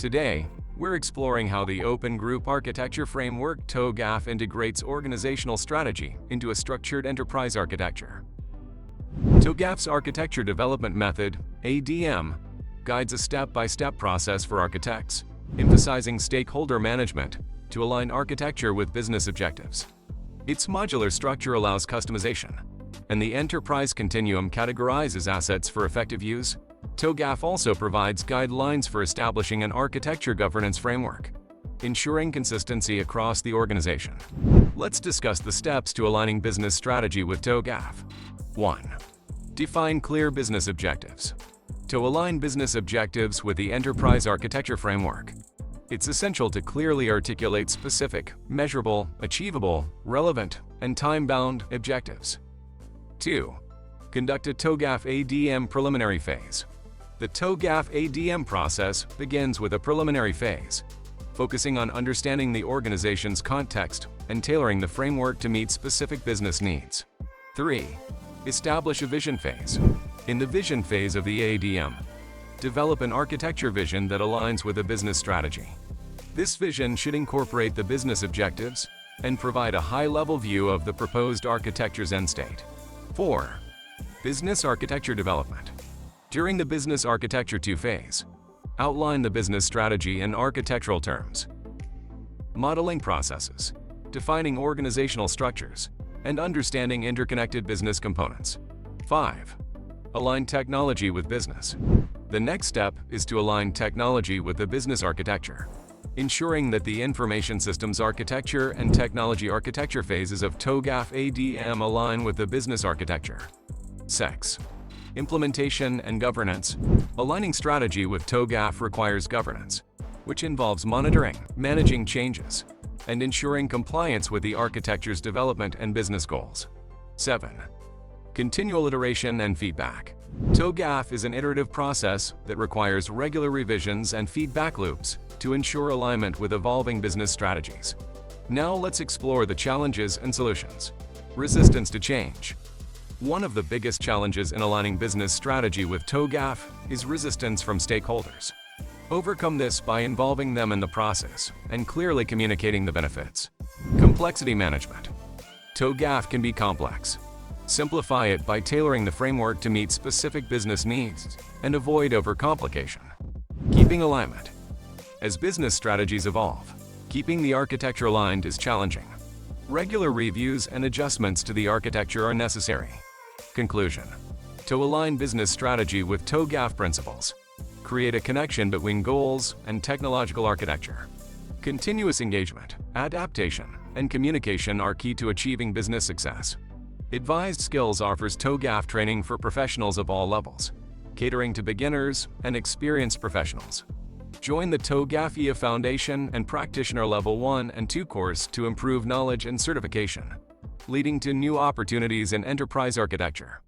Today, we're exploring how the Open Group Architecture Framework TOGAF integrates organizational strategy into a structured enterprise architecture. TOGAF's Architecture Development Method, ADM, guides a step-by-step process for architects, emphasizing stakeholder management to align architecture with business objectives. Its modular structure allows customization, and the enterprise continuum categorizes assets for effective use. TOGAF also provides guidelines for establishing an architecture governance framework, ensuring consistency across the organization. Let's discuss the steps to aligning business strategy with TOGAF. 1. Define clear business objectives. To align business objectives with the enterprise architecture framework, it's essential to clearly articulate specific, measurable, achievable, relevant, and time-bound objectives. 2. Conduct a TOGAF ADM Preliminary Phase. The TOGAF ADM process begins with a preliminary phase, focusing on understanding the organization's context and tailoring the framework to meet specific business needs. 3. Establish a vision phase. In the vision phase of the ADM, develop an architecture vision that aligns with a business strategy. This vision should incorporate the business objectives and provide a high-level view of the proposed architecture's end state. 4. Business architecture development. During the Business Architecture 2 phase, outline the business strategy in architectural terms. Modeling processes, defining organizational structures, and understanding interconnected business components. 5. Align technology with business. The next step is to align technology with the business architecture, ensuring that the information systems architecture and technology architecture phases of TOGAF ADM align with the business architecture. 6. Implementation and governance. Aligning strategy with TOGAF requires governance, which involves monitoring, managing changes, and ensuring compliance with the architecture's development and business goals. 7. Continual iteration and feedback. TOGAF is an iterative process that requires regular revisions and feedback loops to ensure alignment with evolving business strategies. Now let's explore the challenges and solutions. Resistance to change. One of the biggest challenges in aligning business strategy with TOGAF is resistance from stakeholders. Overcome this by involving them in the process and clearly communicating the benefits. Complexity management. TOGAF can be complex. Simplify it by tailoring the framework to meet specific business needs and avoid overcomplication. Keeping alignment. As business strategies evolve, keeping the architecture aligned is challenging. Regular reviews and adjustments to the architecture are necessary. Conclusion. To align business strategy with TOGAF principles, create a connection between goals and technological architecture. Continuous engagement, adaptation, and communication are key to achieving business success. Advised Skills offers TOGAF training for professionals of all levels, catering to beginners and experienced professionals. Join the TOGAF EA Foundation and Practitioner Level 1 and 2 course to improve knowledge and certification, leading to new opportunities in enterprise architecture.